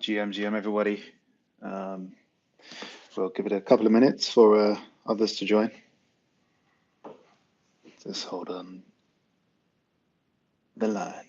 GM, everybody. Um, we'll give it a couple of minutes for others to join. Just hold on the line.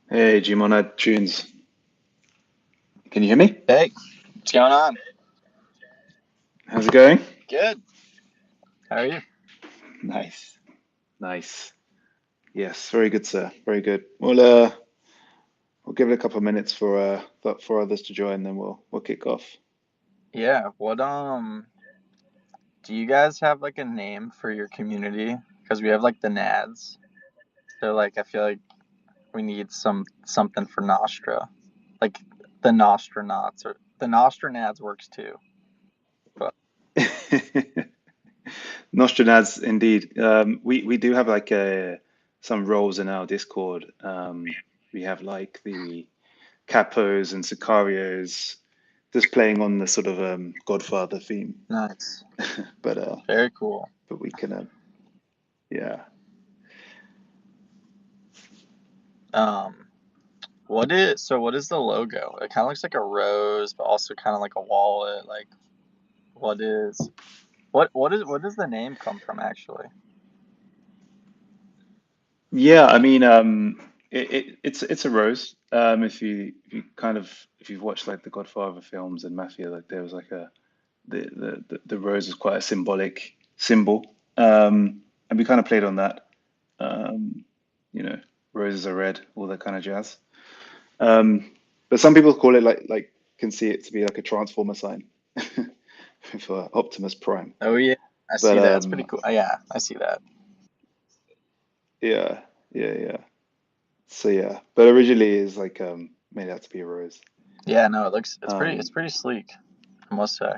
Hey, Monad Tunes. Can you hear me? Hey, what's going on? How's it going? Good. How are you? Nice, nice. Yes, very good, sir. Very good. We'll give it a couple of minutes for others to join, then we'll kick off. Yeah, do you guys have like a name for your community? Because we have like the Nads. So like I feel like we need something for Nostra. Like the Nostra Knots or the Nostra Nads works too. But Nostradamus, indeed. We do have like some roles in our Discord. We have like the capos and sicarios, just playing on the sort of Godfather theme. nice. But Very cool. we can, yeah. Um what is the logo? It kind of looks like a rose, but also kind of like a wallet. Like what is what does the name come from actually? Yeah, I mean, it's a rose. If you've watched like the Godfather films and Mafia, like there was like the rose is quite a symbolic symbol, and we kind of played on that. Um, you know, roses are red, all that kind of jazz. Um, but some people call it like can see it to be like a transformer sign for Optimus Prime. Oh yeah, I But see that. It's pretty cool. Yeah, I see that. yeah, yeah. So yeah, but originally is like made out to be a rose. Yeah, no, it's Um, pretty sleek, I must say.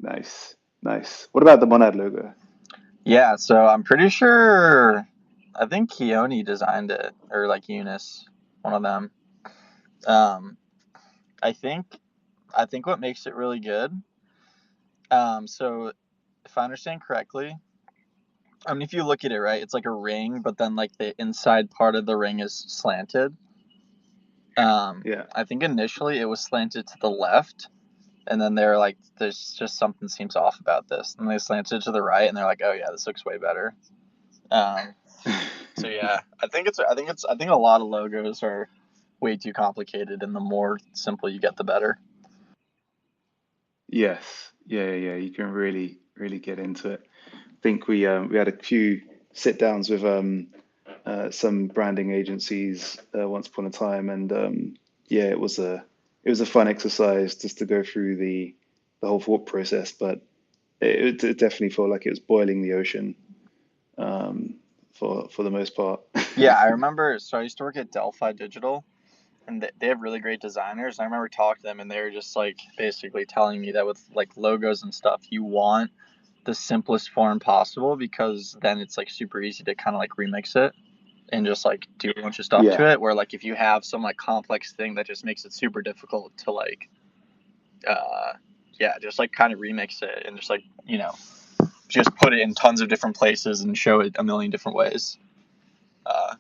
nice, nice. What about the Monad logo? Yeah, so I'm pretty sure I think Keone designed it or like Eunice, one of them. Um, I think I think what makes it really good. So if I understand correctly, I mean if you look at it right, it's like a ring, but then like the inside part of the ring is slanted. Yeah, I think initially it was slanted to the left, and then they're like, "There's just something seems off about this," and they slanted to the right, and they're like, "Oh yeah, this looks way better." Um, so yeah, I think a lot of logos are way too complicated, and the more simple you get, the better. yes, yeah. You can really get into it. I think we had a few sit downs with some branding agencies once upon a time, and yeah, it was a fun exercise just to go through the whole thought process. But it definitely felt like it was boiling the ocean for the most part. Yeah, I remember. So I used to work at Delphi Digital, and they have really great designers. I remember talking to them, and they were just like basically telling me that with like logos and stuff, you want the simplest form possible because then it's like super easy to kind of like remix it and just like do a bunch of stuff Yeah, to it. Where like if you have some like complex thing that just makes it super difficult to like, uh, yeah, just like kind of remix it and just like just put it in tons of different places and show it a million different ways. Uh,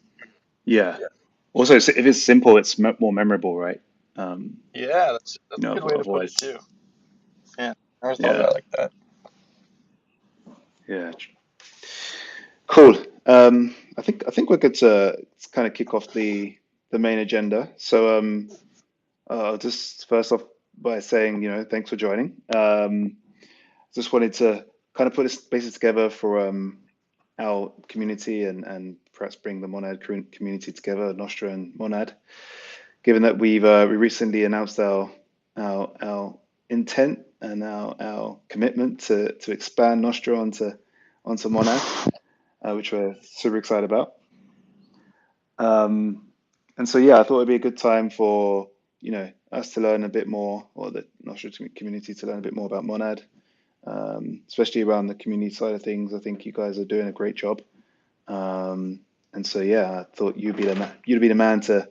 yeah. yeah. Also, if it's simple, it's more memorable, right? Yeah, that's a good way to put it Otherwise, too. Yeah, I never thought yeah, about it like that. yeah, cool. I think we're good to kind of kick off the main agenda. So I'll just first off by saying, thanks for joining. Just wanted to kind of put this basis together for our community and perhaps bring the Monad community together, Nostra and Monad. Given that we recently announced our intent and our commitment to expand Nostra onto Monad, which we're super excited about. Um, and so yeah, I thought it'd be a good time for us to learn a bit more, or the Nostra community to learn a bit more about Monad, especially around the community side of things. I think you guys are doing a great job. And so yeah, I thought you'd be the man to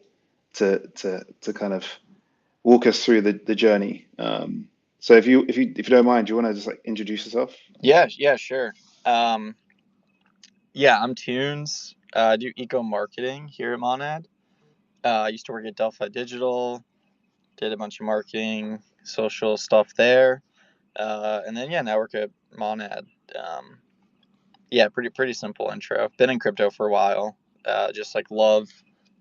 kind of walk us through the journey. So if you don't mind, do you want to just like introduce yourself? Yeah, sure. Um, yeah, I'm Tunes. I do eco marketing here at Monad. I used to work at Delphi Digital, did a bunch of marketing, social stuff there, and then yeah, now I work at Monad. Um, yeah, pretty simple intro. Been in crypto for a while. Just like love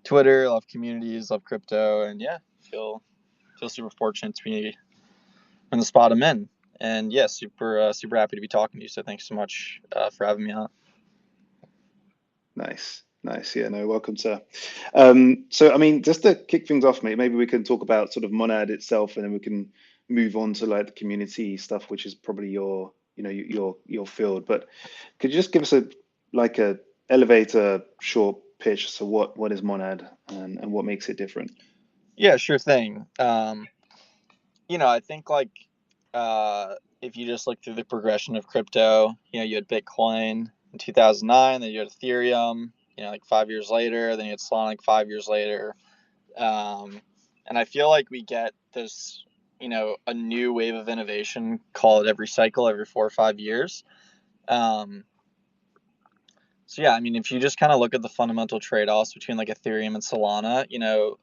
Twitter, love communities, love crypto, and yeah, feel super fortunate to be in the spot I'm in. And yeah, super happy to be talking to you. So thanks so much for having me on. Nice, nice. Yeah, no, welcome, sir. So, I mean, just to kick things off, mate, maybe we can talk about sort of Monad itself, and then we can move on to like the community stuff, which is probably your field. But could you just give us a elevator short pitch? So, what is Monad and what makes it different? Yeah, sure thing. I think like uh, if you just look through the progression of crypto, you had Bitcoin in 2009, then you had Ethereum, like 5 years later, then you had Solana like 5 years later. Um, and I feel like we get this, a new wave of innovation, call it every cycle, every 4 or 5 years. Um, so yeah, I mean, if you just kind of look at the fundamental trade-offs between like Ethereum and Solana,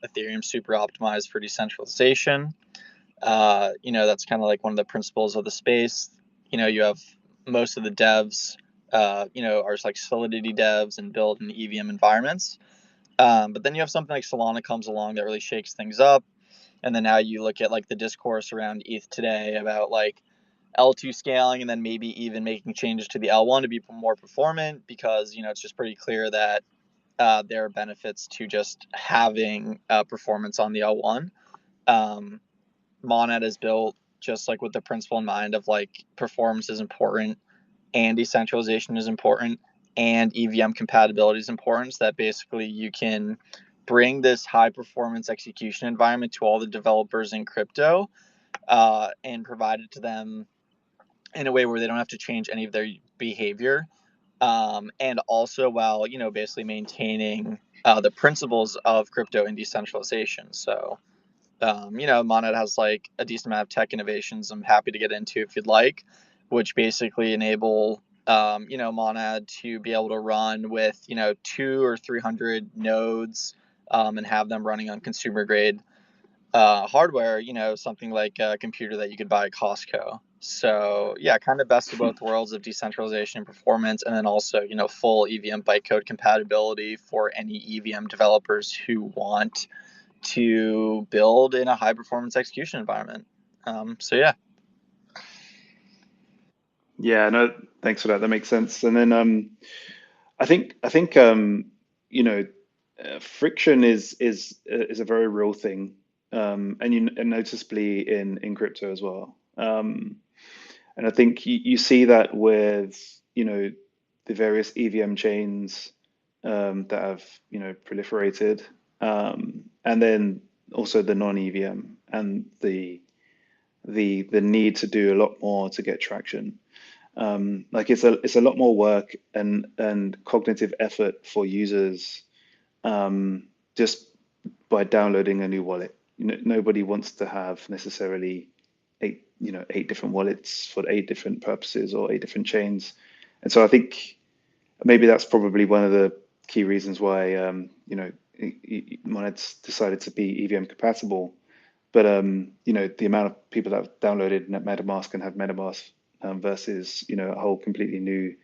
Ethereum's super optimized for decentralization. That's kind of like one of the principles of the space. You have most of the devs, are like Solidity devs and build in EVM environments. But then you have something like Solana comes along that really shakes things up. And then now you look at like the discourse around ETH today about like L2 scaling and then maybe even making changes to the L1 to be more performant because, it's just pretty clear that there are benefits to just having performance on the L1. Um, Monad is built just like with the principle in mind of like performance is important and decentralization is important and EVM compatibility is important. So that basically you can bring this high performance execution environment to all the developers in crypto and provide it to them in a way where they don't have to change any of their behavior. And also while, basically maintaining the principles of crypto and decentralization. So Monad has like a decent amount of tech innovations I'm happy to get into if you'd like, which basically enable Monad to be able to run with 200 or 300 nodes and have them running on consumer grade hardware. Something like a computer that you could buy at Costco. So yeah, kind of best of both worlds of decentralization and performance, and then also full EVM bytecode compatibility for any EVM developers who want to build in a high performance execution environment. So yeah. Yeah, no, thanks for that. That makes sense. And then I think you know friction is a very real thing, and noticeably in crypto as well. And I think you see that with the various EVM chains that have proliferated, and then also the non-EVM and the need to do a lot more to get traction. Like it's a lot more work and cognitive effort for users just by downloading a new wallet. Nobody wants to have necessarily eight different wallets for eight different purposes or eight different chains. And so I think maybe that's probably one of the key reasons why Monad's decided to be EVM compatible. But the amount of people that have downloaded MetaMask and have MetaMask versus a whole completely new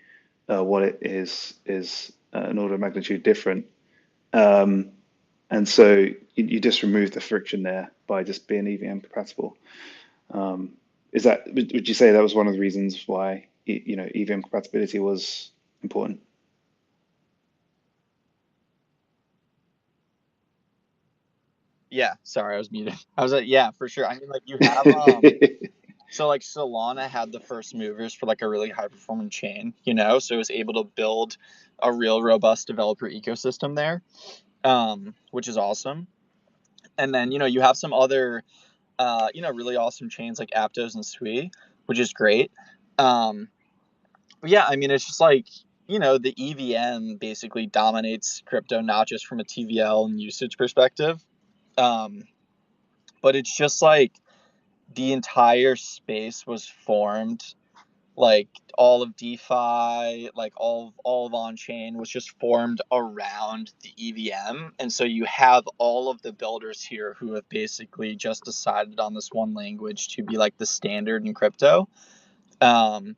wallet is an order of magnitude different. Um, and so you just remove the friction there by just being EVM compatible. Is that, would you say that was one of the reasons why EVM compatibility was important? Yeah, sorry, I was muted. I was like, yeah, for sure. I mean, like you have so like Solana had the first movers for like a really high performing chain, so it was able to build a real robust developer ecosystem there, which is awesome. And then, you have some other, really awesome chains like Aptos and Sui, which is great. Um, but yeah, I mean, it's just like, the EVM basically dominates crypto, not just from a TVL and usage perspective. Um, but it's just like the entire space was formed, like all of DeFi, like all of on chain was just formed around the EVM, and so you have all of the builders here who have basically just decided on this one language to be like the standard in crypto. Um,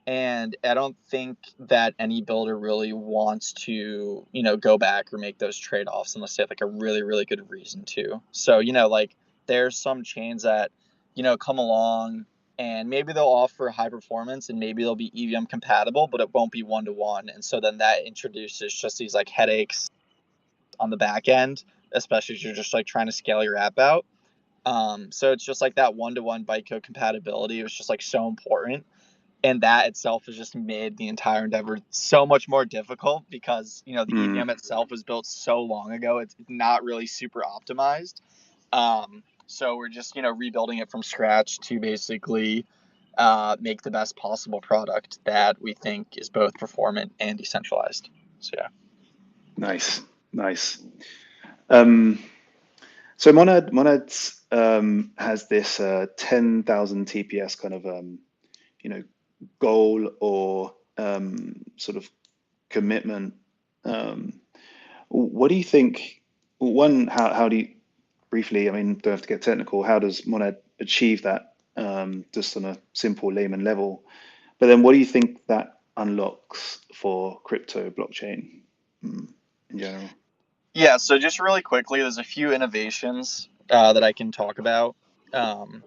and I don't think that any builder really wants to, go back or make those trade-offs unless they have like a really, really good reason to. So, like there's some chains that, come along and maybe they'll offer high performance and maybe they'll be EVM compatible, but it won't be one-to-one. And so then that introduces just these like headaches on the back end, especially if you're just like trying to scale your app out. So it's just like that one-to-one bytecode compatibility was just like so important, and that itself has just made the entire endeavor so much more difficult because the Mm, EVM itself was built so long ago. It's not really super optimized. So we're just rebuilding it from scratch to basically make the best possible product that we think is both performant and decentralized. So yeah. nice, nice. Um, so Monad has this 10,000 TPS kind of you know goal or sort of commitment. Um, what do you think? One, how do you briefly? I mean, don't have to get technical. How does Monad achieve that? Just on a simple layman level. But then, what do you think that unlocks for crypto blockchain in general? Yeah. So just really quickly, there's a few innovations that I can talk about. Um,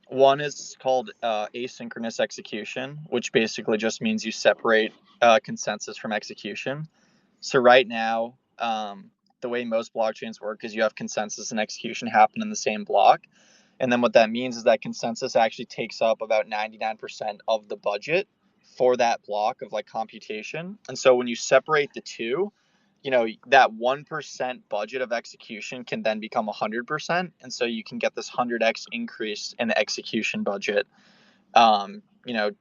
One is called asynchronous execution, which basically just means you separate consensus from execution. So right now, the way most blockchains work is you have consensus and execution happen in the same block. And then what that means is that consensus actually takes up about 99% of the budget for that block of like computation. And so when you separate the two, that 1% budget of execution can then become 100%. And so you can get this 100x increase in the execution budget, um, you know,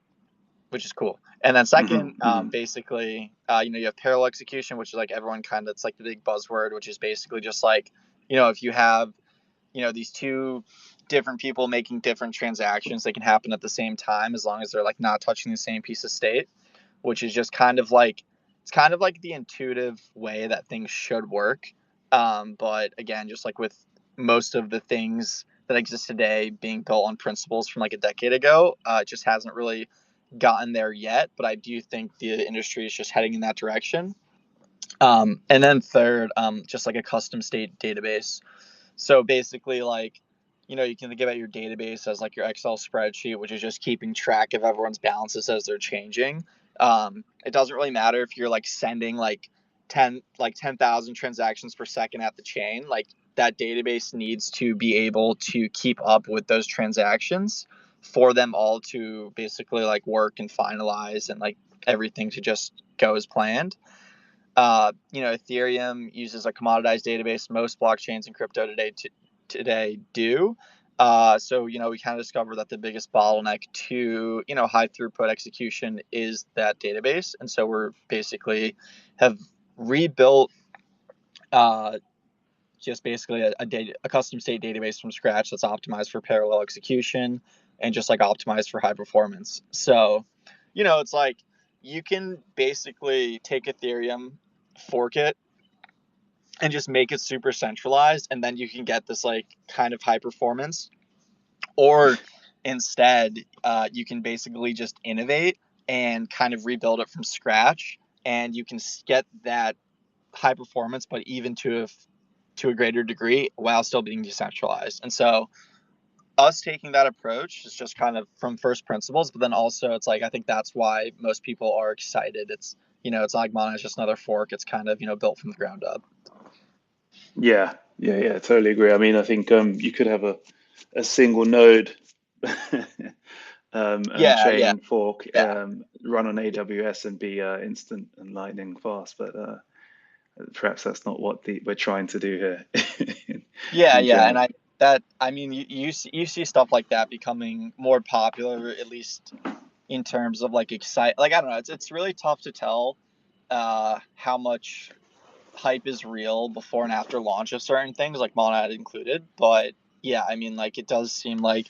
which is cool. And then second, basically, you have parallel execution, which is like everyone kind of, it's like the big buzzword, which is basically just like, if you have, these two different people making different transactions, they can happen at the same time as long as they're like not touching the same piece of state, which is just kind of like, it's kind of like the intuitive way that things should work. But again, just like with most of the things that exist today being built on principles from like a decade ago, it just hasn't really gotten there yet, but I do think the industry is just heading in that direction. And then third, just like a custom state database. So basically, like, you can think about your database as like your Excel spreadsheet, which is just keeping track of everyone's balances as they're changing. It doesn't really matter if you're like sending like 10,000 transactions per second at the chain. Like that database needs to be able to keep up with those transactions for them all to basically like work and finalize and like everything to just go as planned. Ethereum uses a commoditized database. Most blockchains in crypto today do. So we kind of discovered that the biggest bottleneck to high throughput execution is that database, and so we're basically have rebuilt just basically a custom state database from scratch that's optimized for parallel execution and just like optimized for high performance. So, it's like you can basically take Ethereum, fork it, and just make it super centralized, and then you can get this like kind of high performance. Or instead, you can basically just innovate and kind of rebuild it from scratch, and you can get that high performance, but even to a greater degree while still being decentralized. And so us taking that approach is just kind of from first principles, but then also it's like I think that's why most people are excited. It's it's not like Mana is just another fork. It's kind of built from the ground up. Yeah, yeah, yeah, totally agree. I mean, I think you could have a single node and Yeah, yeah, chain fork yeah, run on AWS and be instant and lightning fast, but perhaps that's not what we're trying to do here in, yeah, in yeah. And general. I mean you see stuff like that becoming more popular, at least in terms of like excite. Like I don't know, it's really tough to tell how much hype is real before and after launch of certain things, like Monad included. But yeah, I mean, like it does seem like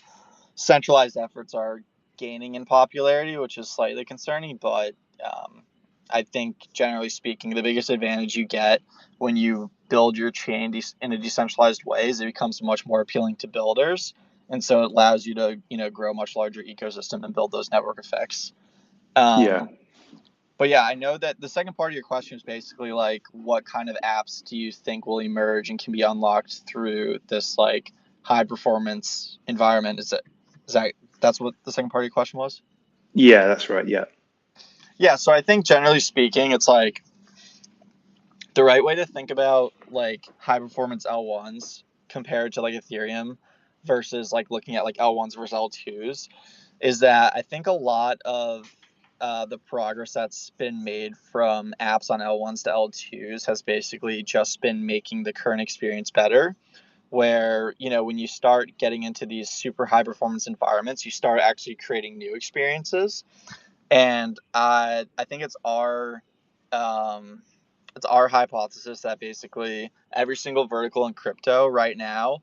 centralized efforts are gaining in popularity, which is slightly concerning. But um, I think generally speaking, the biggest advantage you get when you build your chain in a decentralized way is it becomes much more appealing to builders, and so it allows you to grow a much larger ecosystem and build those network effects. Yeah, Um, but yeah, I know that the second part of your question is basically like, what kind of apps do you think will emerge and can be unlocked through this like high performance environment? Is that that's what the second part of your question was? yeah, that's right. Yeah, Yeah, so I think generally speaking, it's like the right way to think about like high performance L1s compared to like Ethereum versus like looking at like L1s versus L2s is that I think a lot of the progress that's been made from apps on L1s to L2s has basically just been making the current experience better. Where, when you start getting into these super high performance environments, you start actually creating new experiences. And I think um, it's our hypothesis that basically every single vertical in crypto right now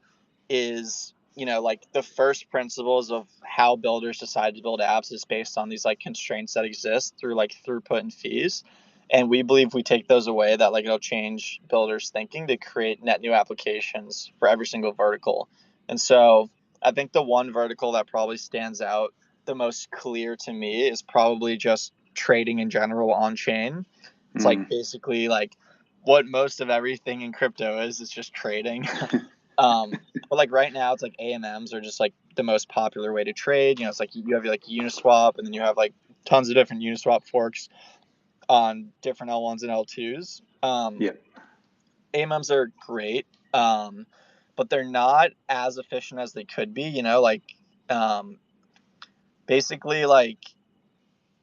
is like the first principles of how builders decide to build apps is based on these like constraints that exist through like throughput and fees, and we believe we take those away that like it'll change builders thinking to create net new applications for every single vertical. And so I think the one vertical that probably stands out the most clear to me is probably just trading in general on chain. It's like mm. basically like what most of everything in crypto is. It's just trading. But like right now, it's like AMMs are just like the most popular way to trade. It's like you have like Uniswap, and then you have like tons of different Uniswap forks on different L1s and L2s. Yeah, AMMs are great, but they're not as efficient as they could be. Like um, basically like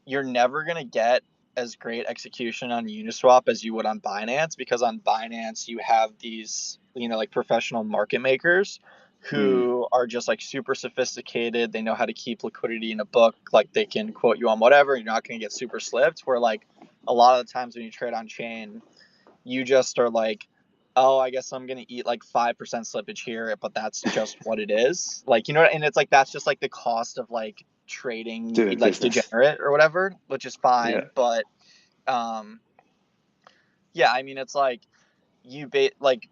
you're never going to get as great execution on Uniswap as you would on Binance, because on Binance you have these like professional market makers mm. who are just like super sophisticated. They know how to keep liquidity in a book, like they can quote you on whatever. You're not going to get super slipped, where like a lot of the times when you trade on chain, you just are like, oh, I guess I'm gonna eat like 5% slippage here, but that's just what it is. Like, and it's like that's just like the cost of like trading Doing like business. degenerate or whatever, which is Yeah, fine. But um yeah, I mean it's like like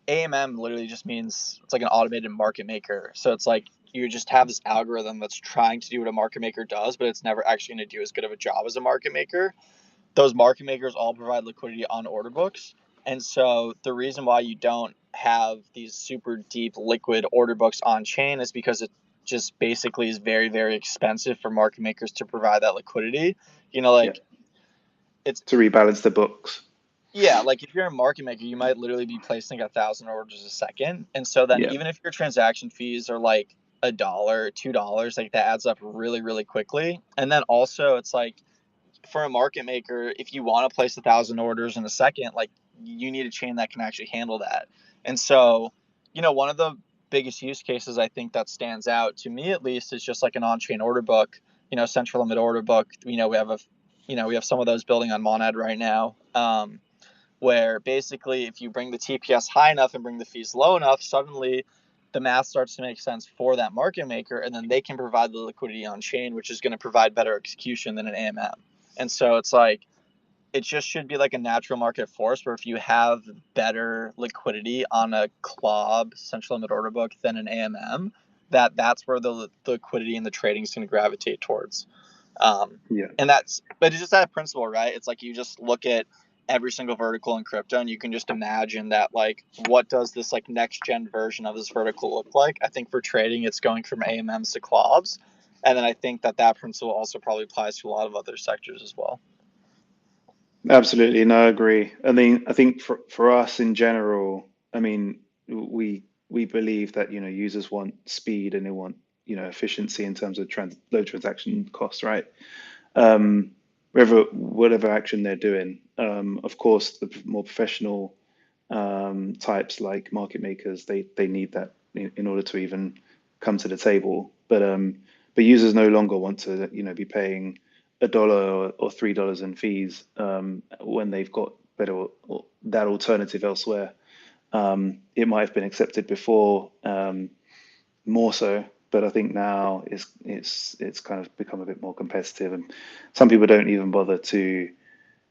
AMM literally just means it's like an automated market maker. So it's like you just have this algorithm that's trying to do what a market maker does, but it's never actually going to do as good of a job as a market maker. Those market makers all provide liquidity on order books. And so the reason why you don't have these super deep liquid order books on chain is because it just basically is very, very expensive for market makers to provide that liquidity. yeah. Like it's, To rebalance the books. yeah, like if you're a market maker, you might literally be placing 1,000 orders a second. And so then Yeah, even if your transaction fees are like $1, $2, like that adds up really, really quickly. And then also it's like, for a market maker, if you want to place 1,000 orders in a second, like you need a chain that can actually handle that. And so, one of the biggest use cases I think that stands out to me at least is just like an on-chain order book, central limit order book. We have some of those building on Monad right now. Where basically if you bring the TPS high enough and bring the fees low enough, suddenly the math starts to make sense for that market maker, and then they can provide the liquidity on chain, which is going to provide better execution than an AMM. And so it's like it just should be like a natural market force where if you have better liquidity on a CLOB central limit order book than an AMM, that's where the liquidity and the trading is going to gravitate towards. Yeah, And but it's just that principle, right? It's like you just look at every single vertical in crypto and you can just imagine that, like, what does this like next gen version of this vertical look like? I think for trading, it's going from AMMs to CLOBs. And then I think that principle also probably applies to a lot of other sectors as well. absolutely. No, I agree. I think for us in general, I mean, we believe that, users want speed and they want, efficiency in terms of low transaction costs, right? Um, whatever action they're doing. Of course, the more professional types like market makers, they need that in order to even come to the table. But users no longer want to, be paying $1 or $3 in fees when they've got better or that alternative elsewhere. It might have been accepted before, more so, but I think now it's kind of become a bit more competitive, and some people don't even bother to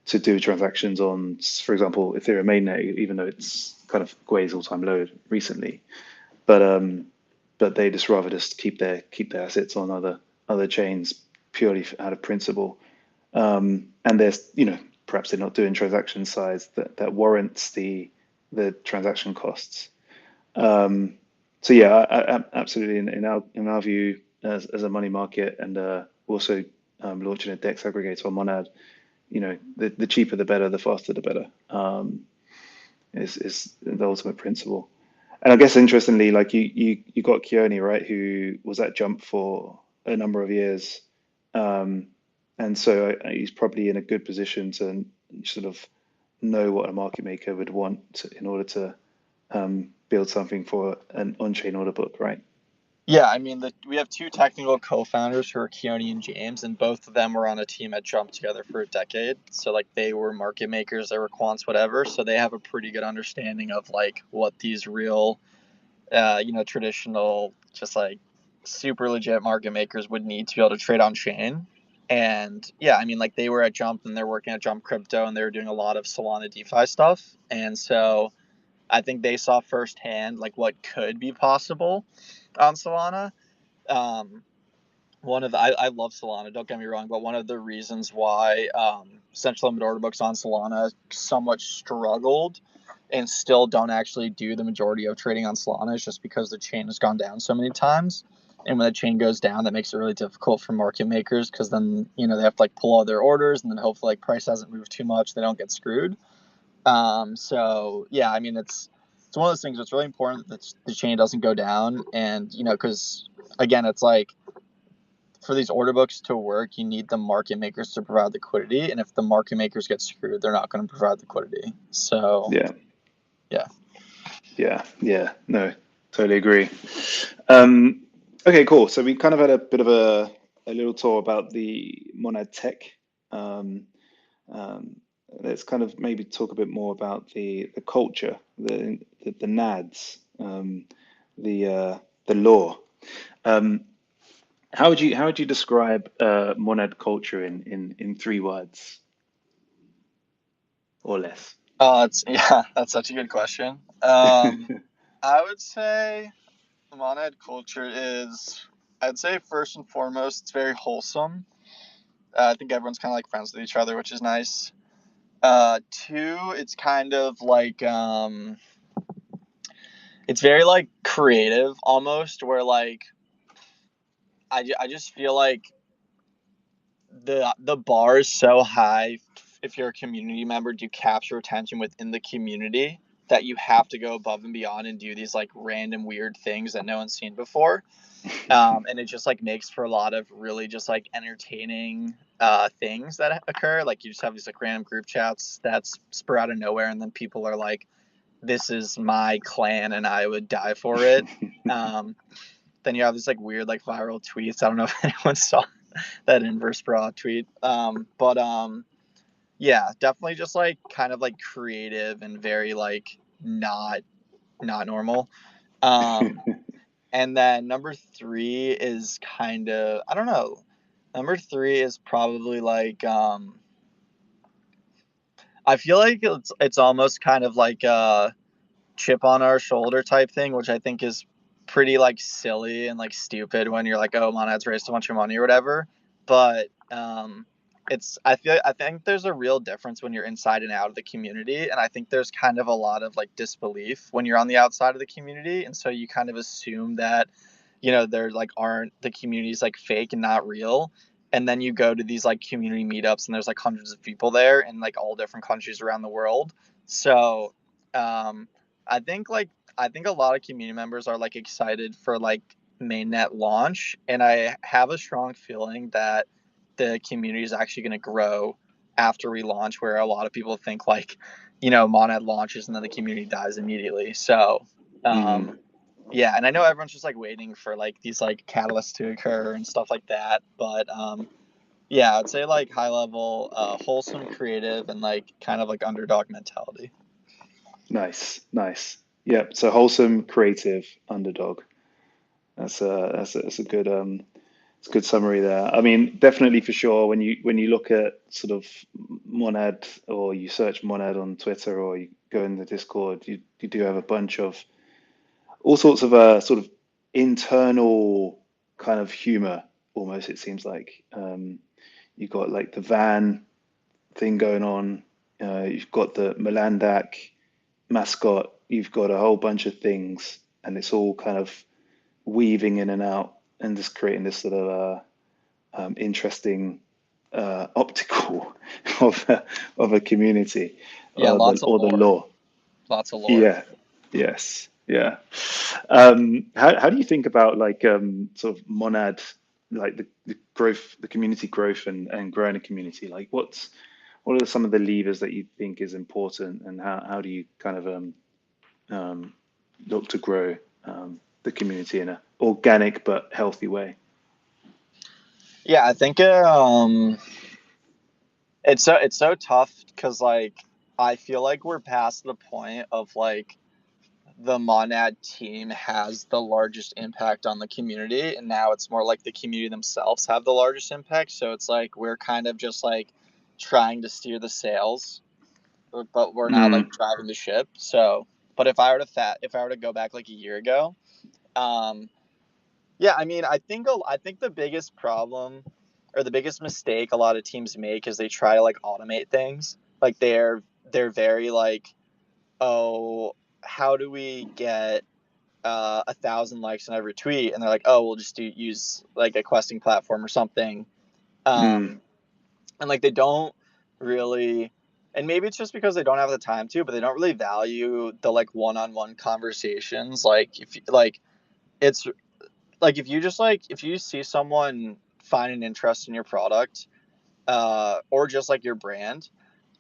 do transactions on, for example, Ethereum mainnet, even though it's kind of Gwei's all-time low recently. But they just rather just keep their assets on other chains purely out of principle. And there's, perhaps they're not doing transaction size that warrants the transaction costs. So yeah, absolutely. In our view, as a money market, and also launching a DEX aggregator on Monad, the cheaper the better, the faster the better, is the ultimate principle. And I guess interestingly, like you got Keone, right, who was at Jump for a number of years, um, and so he's probably in a good position to sort of know what a market maker would want in order to build something for an on-chain order book, right? Yeah, I mean, we have two technical co-founders who are Keone and James, and both of them were on a team at Jump together for a decade. So like they were market makers, they were quants, whatever. So they have a pretty good understanding of like what these real, traditional, just like super legit market makers would need to be able to trade on chain. And yeah, I mean, like they were at Jump and they're working at Jump Crypto and they were doing a lot of Solana DeFi stuff. And so I think they saw firsthand like what could be possible on Solana. um, I love Solana, don't get me wrong, but one of the reasons why central limit order books on Solana somewhat struggled and still don't actually do the majority of trading on Solana is just because the chain has gone down so many times. And when the chain goes down, that makes it really difficult for market makers because then, they have to like pull all their orders and then hopefully like price hasn't moved too much. They don't get screwed. So yeah, I mean, it's one of those things. It's really important that the chain doesn't go down. And, because again, it's like, for these order books to work, you need the market makers to provide liquidity, and if the market makers get screwed, they're not going to provide liquidity. So Yeah, yeah, yeah. No, totally agree. Um, okay, cool. So we kind of had a bit of a little tour about the Monad tech. Um, um, let's kind of maybe talk a bit more about the culture, the NADs, the law. Um, how would you describe Monad culture in 3 words or less? it's yeah, that's such a good question. I would say Monad culture is, I'd say first and foremost, it's very wholesome. I think everyone's kind of like friends with each other, which is nice. Two, it's kind of like it's very like creative almost, where like I just feel like the bar is so high if you're a community member to capture attention within the community that you have to go above and beyond and do these like random weird things that no one's seen before. And it just like makes for a lot of really just like entertaining things that occur. Like you just have these like random group chats that's spur out of nowhere, and then people are like, "This is my clan, and I would die for it." Um, then you have these like weird like viral tweets. I don't know if anyone saw that inverse bra tweet. But yeah, definitely just like kind of like creative and very like not normal. Um, and then number three is kind of, I don't know. Number three is probably like I feel like it's almost kind of like a chip on our shoulder type thing, which I think is pretty like silly and like stupid when you're like, oh, Monad's raised a bunch of money or whatever. But I think there's a real difference when you're inside and out of the community, and I think there's kind of a lot of like disbelief when you're on the outside of the community, and so you kind of assume that there like aren't the communities like fake and not real. And then you go to these like community meetups and there's like hundreds of people there in like all different countries around the world. So um I think like I think a lot of community members are like excited for like mainnet launch, and I have a strong feeling that the community is actually going to grow after we launch, where a lot of people think like Monad launches and then the community dies immediately. So Mm. yeah, and I know everyone's just like waiting for like these like catalysts to occur and stuff like that, but yeah, I'd say like high level, wholesome, creative, and like kind of like underdog mentality. Nice, nice. Yeah. So wholesome, creative, underdog. That's a good it's a good summary there. I mean, definitely for sure. When you look at sort of Monad, or you search Monad on Twitter, or you go in the Discord, you do have a bunch of all sorts of sort of internal kind of humor. Almost, it seems like you've got like the van thing going on. You've got the Melandak mascot. You've got a whole bunch of things, and it's all kind of weaving in and out, and just creating this sort of interesting optical of a community, Yeah, lots of or the lore, law. lots of lore. Yeah. Yes. Yeah. How do you think about like sort of Monad, like the growth, the community growth, and growing a community? Like what are some of the levers that you think is important, and how do you kind of um, look to grow the community in a organic but healthy way? Yeah, I think it's so tough because like I feel like we're past the point of like the Monad team has the largest impact on the community, and now it's more like the community themselves have the largest impact. So it's like we're kind of just like trying to steer the sails, but we're not like Mm, driving the ship. So, but if I were to go back like a year ago, um, yeah, I mean, I think the biggest problem or the biggest mistake a lot of teams make is they try to like automate things. Like they're very like, oh, how do we get 1,000 likes on every tweet? And they're like, oh, we'll just use like a questing platform or something. mm, Um, and like they don't really, and maybe it's just because they don't have the time to, but they don't really value the like one-on-one conversations. Like if like it's like if you just like if you see someone find an interest in your product, or just like your brand,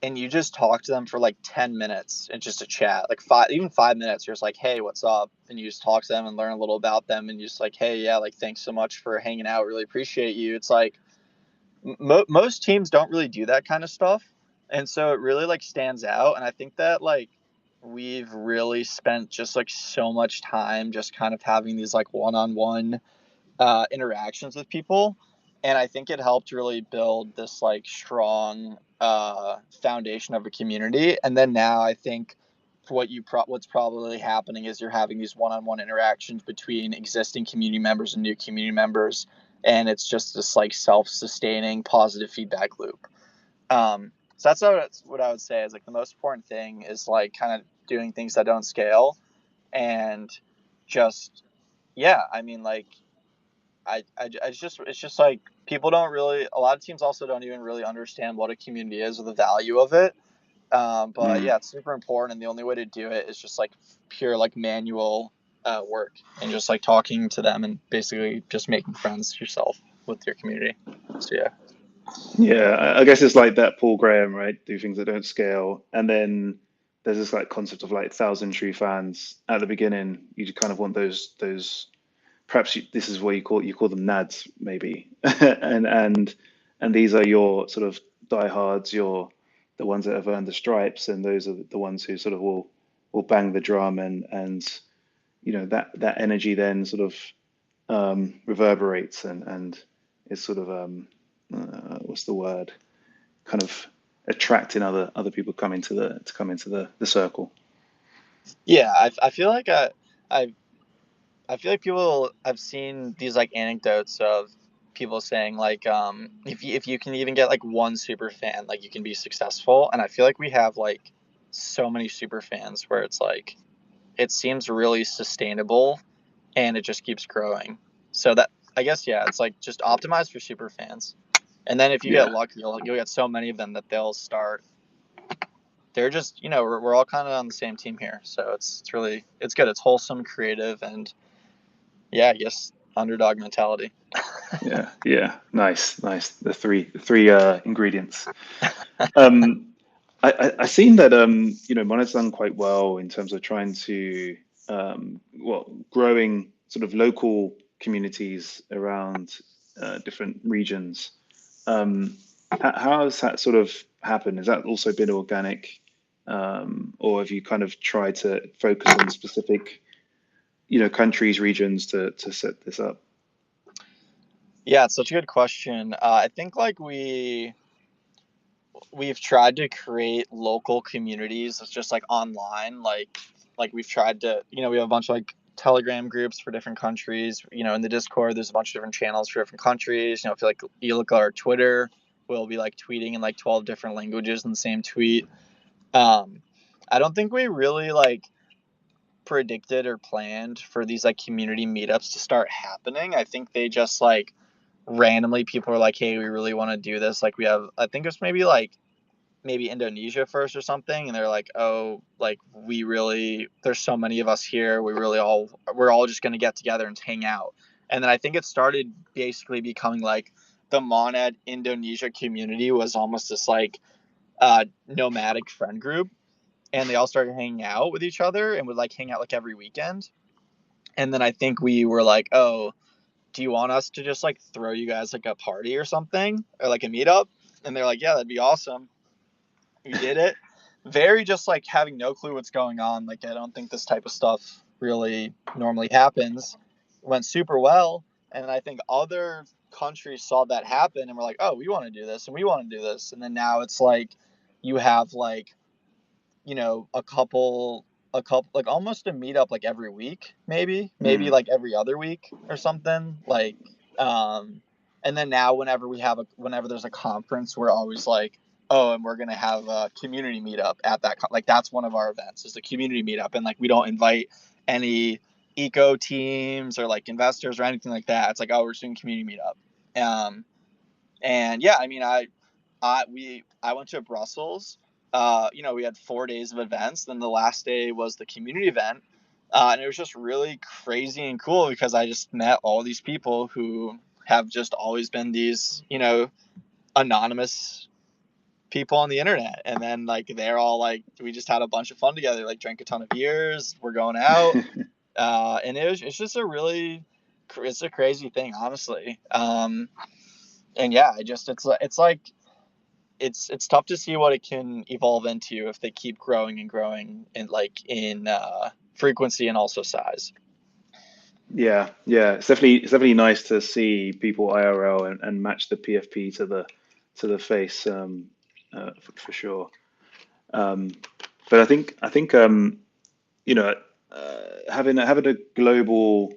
and you just talk to them for like 10 minutes and just a chat, like 5 minutes, you're just like, hey, what's up? And you just talk to them and learn a little about them, and you just like, hey, yeah, like thanks so much for hanging out, really appreciate you. It's like most teams don't really do that kind of stuff, and so it really like stands out. And I think that like we've really spent just like so much time just kind of having these like one-on-one interactions with people, and I think it helped really build this like strong foundation of a community. And then now I think what's probably happening is you're having these one-on-one interactions between existing community members and new community members, and it's just this like self-sustaining positive feedback loop. So that's what I would say is like the most important thing is like kind of doing things that don't scale, and just yeah, I mean like it's just like people don't really, a lot of teams also don't even really understand what a community is or the value of it. But mm. yeah, it's super important, and the only way to do it is just like pure like manual work, and just like talking to them and basically just making friends yourself with your community. So yeah. Yeah, I guess it's like that Paul Graham, right? Do things that don't scale, and then there's this like concept of like thousand true fans at the beginning. You kind of want those. Perhaps this is where you call them nads, maybe, and these are your sort of diehards, your the ones that have earned the stripes, and those are the ones who sort of will bang the drum, and that energy then sort of reverberates, and is sort of what's the word, kind of attracting other people come into the circle. Yeah, I feel like I I feel like people I've seen these like anecdotes of people saying like if you can even get like one super fan, like you can be successful. And I feel like we have like so many super fans where it's like it seems really sustainable and it just keeps growing. So that I guess yeah, it's like just optimize for super fans. And then if you get Yeah, lucky, you'll get so many of them that they'll start. They're just we're all kind of on the same team here, so it's really it's good. It's wholesome, creative, and yeah, I guess underdog mentality. yeah. Nice. The three ingredients. Um, I seen that Monet's done quite well in terms of trying to growing sort of local communities around different regions. Um, how has that sort of happened? Has that also been organic, or have you kind of tried to focus on specific, countries, regions to set this up? Yeah, it's such a good question. I think like we've tried to create local communities. It's just like online, like we've tried to we have a bunch of like Telegram groups for different countries. In the Discord, there's a bunch of different channels for different countries. If you look at our Twitter, we'll be like tweeting in like 12 different languages in the same tweet. Um, I don't think we really like predicted or planned for these like community meetups to start happening. I think they just like randomly people are like, hey, we really want to do this. Like we have, I think it's maybe Indonesia first or something, and they're like, oh, like we really, there's so many of us here, we're all just gonna get together and hang out. And then I think it started basically becoming like the Monad Indonesia community was almost this like nomadic friend group, and they all started hanging out with each other and would like hang out like every weekend. And then I think we were like, oh, do you want us to just like throw you guys like a party or something or like a meetup? And they're like, yeah, that'd be awesome. We did it. Very just like having no clue what's going on. Like, I don't think this type of stuff really normally happens. Went super well. And I think other countries saw that happen and were like, oh, we want to do this and we want to do this. And then now it's like you have like a couple like almost a meetup like every week, maybe Mm. like every other week or something like um and then now whenever there's a conference, we're always like, oh, and we're gonna have a community meetup at like that's one of our events is the community meetup. And like we don't invite any eco teams or like investors or anything like that. It's like, oh, we're doing community meetup. And yeah, I mean, I went to Brussels. We had 4 days of events. Then the last day was the community event, and it was just really crazy and cool because I just met all these people who have just always been these anonymous people on the internet. And then like they're all like we just had a bunch of fun together. Like drank a ton of beers. We're going out, and it's just it's a crazy thing, honestly. And yeah, it's like it's tough to see what it can evolve into if they keep growing and growing in frequency and also size. Yeah. It's definitely nice to see people IRL and match the PFP to the face, for sure. Um, but I think you know having a global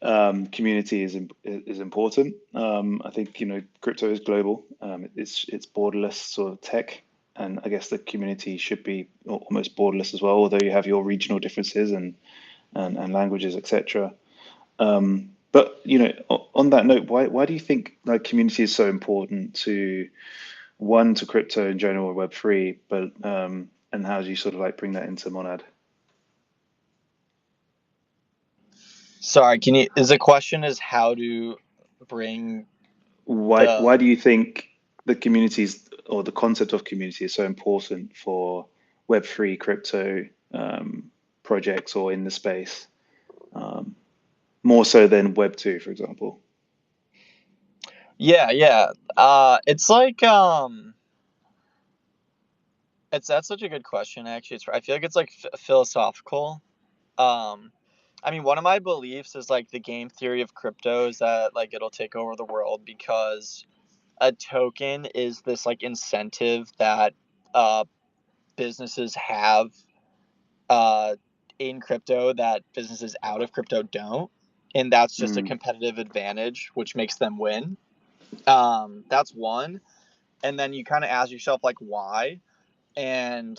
community is important. I think crypto is global. It's borderless sort of tech, and I guess the community should be almost borderless as well. Although you have your regional differences and languages, etc. But on that note, why do you think like community is so important to one to crypto in general or Web3, but and how do you sort of like bring that into Monad? Sorry, can you? Is the question is how to bring Why the? do you think the communities or the concept of community is so important for Web3 crypto projects or in the space, um, more so than Web2, for example? Yeah. It's like it's that's such a good question. Actually, I feel like it's like philosophical. Um, I mean, one of my beliefs is like the game theory of crypto is that like it'll take over the world because a token is this like incentive that uh, businesses have uh, in crypto that businesses out of crypto don't, and that's just a Mm, competitive advantage which makes them win. That's one, and then you kind of ask yourself like why, and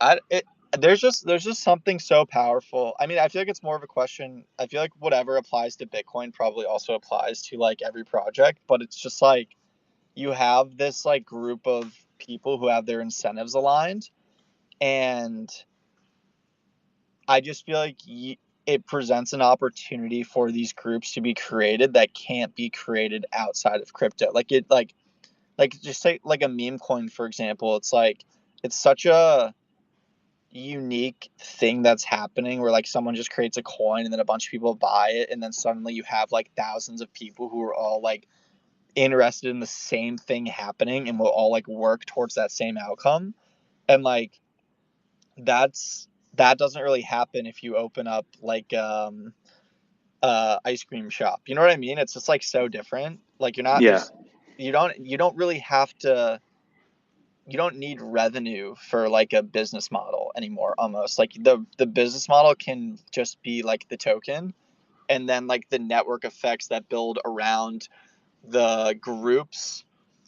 I it, there's just something so powerful. I mean, I feel like it's more of a question. I feel like whatever applies to Bitcoin probably also applies to like every project, but it's just like you have this like group of people who have their incentives aligned, and I just feel like it presents an opportunity for these groups to be created that can't be created outside of crypto. Like just say like a meme coin for example. It's like it's such a unique thing that's happening where like someone just creates a coin and then a bunch of people buy it and then suddenly you have like thousands of people who are all like interested in the same thing happening and will all like work towards that same outcome. And like that doesn't really happen if you open up like ice cream shop. You know what I mean? It's just like so different. Like you're not yeah. there's you don't really have to you don't need revenue for like a business model anymore almost. Like the business model can just be like the token and then like the network effects that build around the groups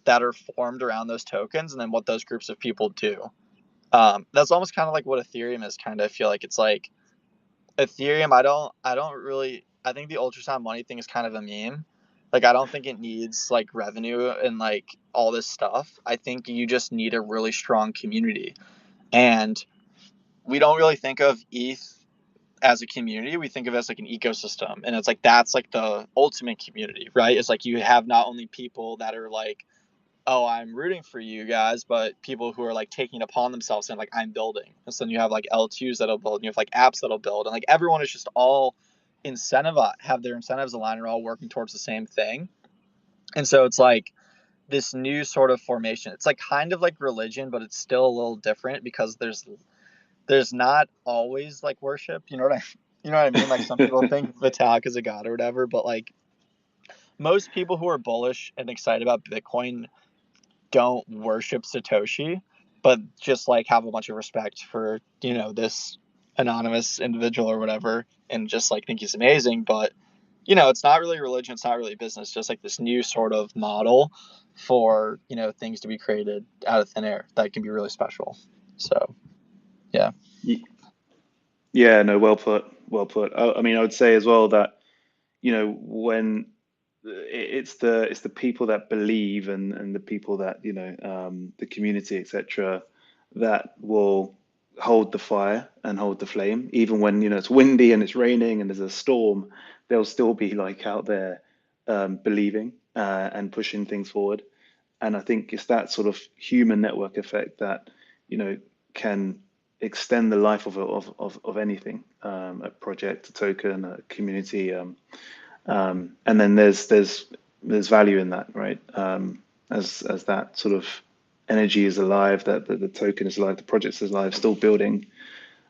that are formed around those tokens and then what those groups of people do. That's almost kind of like what Ethereum is kind of. I feel like it's like Ethereum. I don't really. I think the ultrasound money thing is kind of a meme. Like I don't think it needs like revenue and like all this stuff. I think you just need a really strong community, and we don't really think of ETH as a community. We think of it as like an ecosystem, and it's like that's like the ultimate community, right? It's like you have not only people that are like, oh, I'm rooting for you guys, but people who are like taking it upon themselves and like I'm building. And so then you have like L2s that'll build, and you have like apps that'll build, and like everyone is just all incentivized, have their incentives aligned, and are all working towards the same thing. And so it's like this new sort of formation. It's like kind of like religion, but it's still a little different because there's not always like worship. You know what I mean? Like some people think Vitalik is a god or whatever, but like most people who are bullish and excited about Bitcoin don't worship Satoshi, but just like have a bunch of respect for, this anonymous individual or whatever and just like think he's amazing. But, it's not really religion, it's not really business, just like this new sort of model for, things to be created out of thin air that can be really special. So, yeah. Yeah, no, well put, well put. I mean, I would say as well that, when it's the people that believe and the people that, the community, etc., that will hold the fire and hold the flame, even when, it's windy and it's raining and there's a storm, they'll still be like out there believing and pushing things forward. And I think it's that sort of human network effect that, can extend the life of anything, a project, a token, a community, and then there's value in that, right? As that sort of energy is alive, that the token is alive, the project is alive, still building.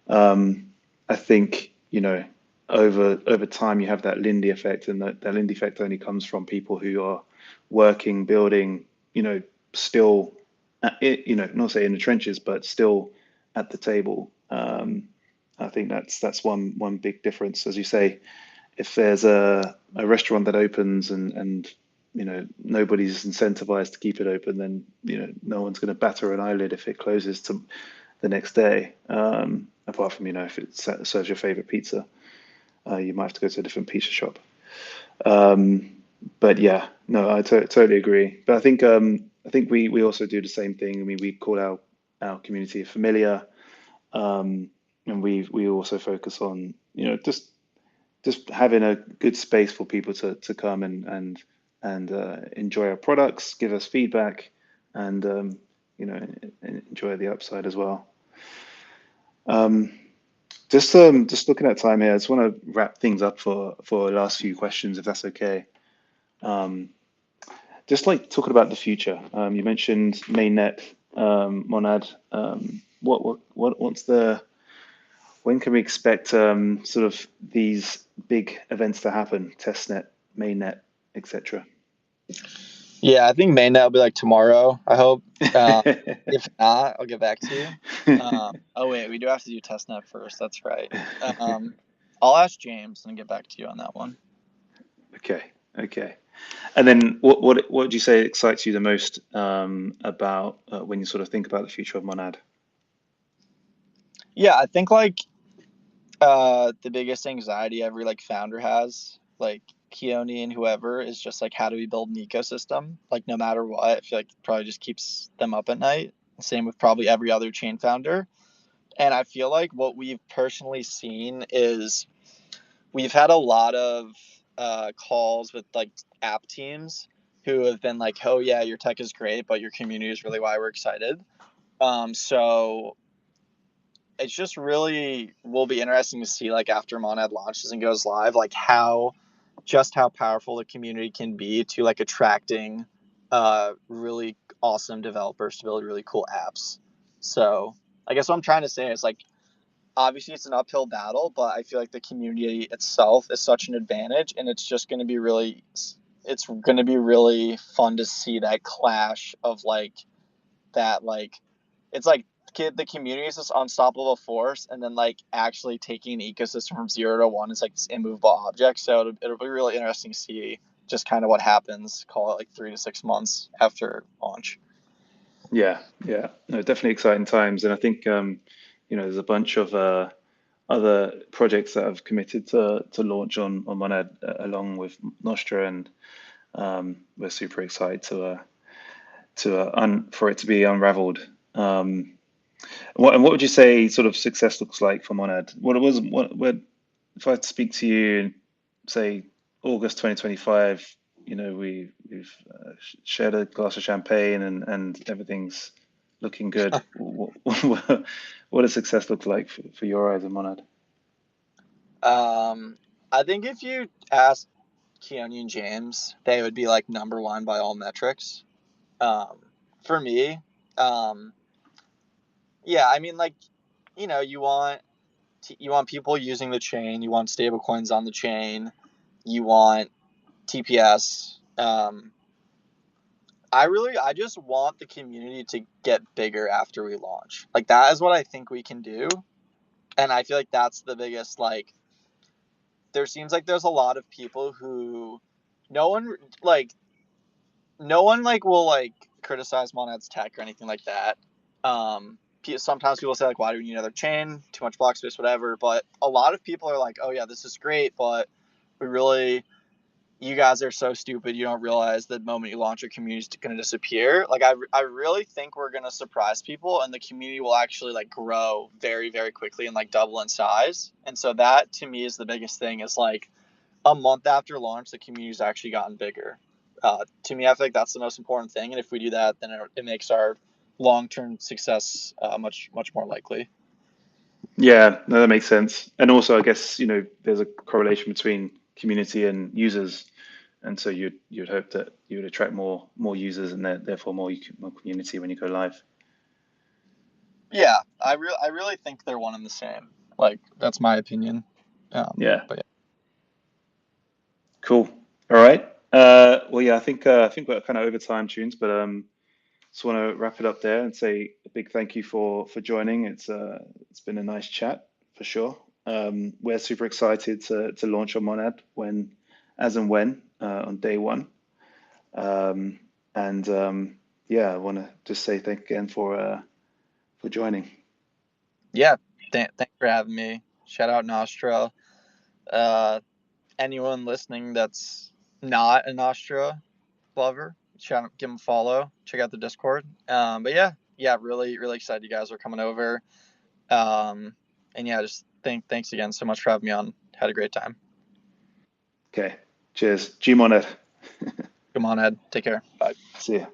I think, over time you have that Lindy effect, and that Lindy effect only comes from people who are working, building, still, not say in the trenches, but still at the table. I think that's one big difference, as you say. If there's a restaurant that opens and nobody's incentivized to keep it open, then no one's going to batter an eyelid if it closes to the next day. Apart from if it serves your favorite pizza, you might have to go to a different pizza shop. But yeah, no, I totally agree. But I think we also do the same thing. I mean, we call our community familiar, and we also focus on just having a good space for people to come and enjoy our products, give us feedback, and enjoy the upside as well. Just looking at time here, I just want to wrap things up for the last few questions, if that's okay. Just like talking about the future. You mentioned mainnet, Monad. What's the when can we expect sort of these big events to happen? Testnet, mainnet, etc. Yeah, I think mainnet will be like tomorrow, I hope. Um, if not, I'll get back to you. Oh wait, we do have to do testnet first. That's right. Um, I'll ask James and get back to you on that one. Okay, okay. And then what would you say excites you the most about when you sort of think about the future of Monad? Yeah, I think like the biggest anxiety every like founder has, like Keone and whoever, is just like how do we build an ecosystem? Like no matter what, I feel like it probably just keeps them up at night. Same with probably every other chain founder. And I feel like what we've personally seen is we've had a lot of calls with like app teams who have been like, oh yeah, your tech is great, but your community is really why we're excited. So it's just really will be interesting to see like after Monad launches and goes live, like how powerful the community can be to like attracting really awesome developers to build really cool apps. So I guess what I'm trying to say is like obviously it's an uphill battle, but I feel like the community itself is such an advantage, and it's going to be really fun to see that clash of like it's like the community is this unstoppable force, and then like actually taking an ecosystem from 0 to 1 is like this immovable object. So it'll be really interesting to see just kind of what happens. Call it like 3 to 6 months after launch. Yeah, yeah, no, definitely exciting times, and I think there's a bunch of other projects that have committed to launch on Monad along with Nostra, and we're super excited for it to be unraveled. Um, what would you say sort of success looks like for Monad? If I speak to you in, say, August 2025, we've shared a glass of champagne and everything's looking good. What does success look like for your eyes and Monad? Um, I think if you ask Keone and James, they would be like number one by all metrics. Um, for me, um, yeah, I mean, like you want people using the chain, you want stable coins on the chain, you want TPS. I just want the community to get bigger after we launch. Like that is what I think we can do, and I feel like that's the biggest like. There seems like there's a lot of people who no one like no one like will like criticize Monad's tech or anything like that. Sometimes people say like, why do we need another chain? Too much block space, whatever. But a lot of people are like, oh yeah, this is great, but we really, you guys are so stupid. You don't realize the moment you launch, your community is going to disappear. Like I really think we're going to surprise people, and the community will actually like grow very, very quickly and like double in size. And so that to me is the biggest thing. Is like a month after launch, the community's actually gotten bigger. To me, I feel like that's the most important thing, and if we do that, then it makes our long-term success much more likely. Yeah, no, that makes sense. And also, I guess, there's a correlation between community and users. And so you'd hope that you would attract more users and therefore more community when you go live. Yeah, I really think they're one and the same. Like that's my opinion. Yeah, But yeah. cool. All right. Well, yeah, I think we're kind of over time tunes, but just want to wrap it up there and say a big thank you for joining. It's been a nice chat for sure. We're super excited to launch on Monad as and when on day one. Um, and yeah, I want to just say thank again for joining. Yeah, thanks for having me. Shout out Nostra. Uh, Anyone listening that's not a Nostra lover, give them a follow. Check out the Discord. But yeah, really really excited you guys are coming over. And yeah, just thanks again so much for having me on. Had a great time. Okay, cheers. G Monad. Come on, Ed. Take care. Bye. See ya.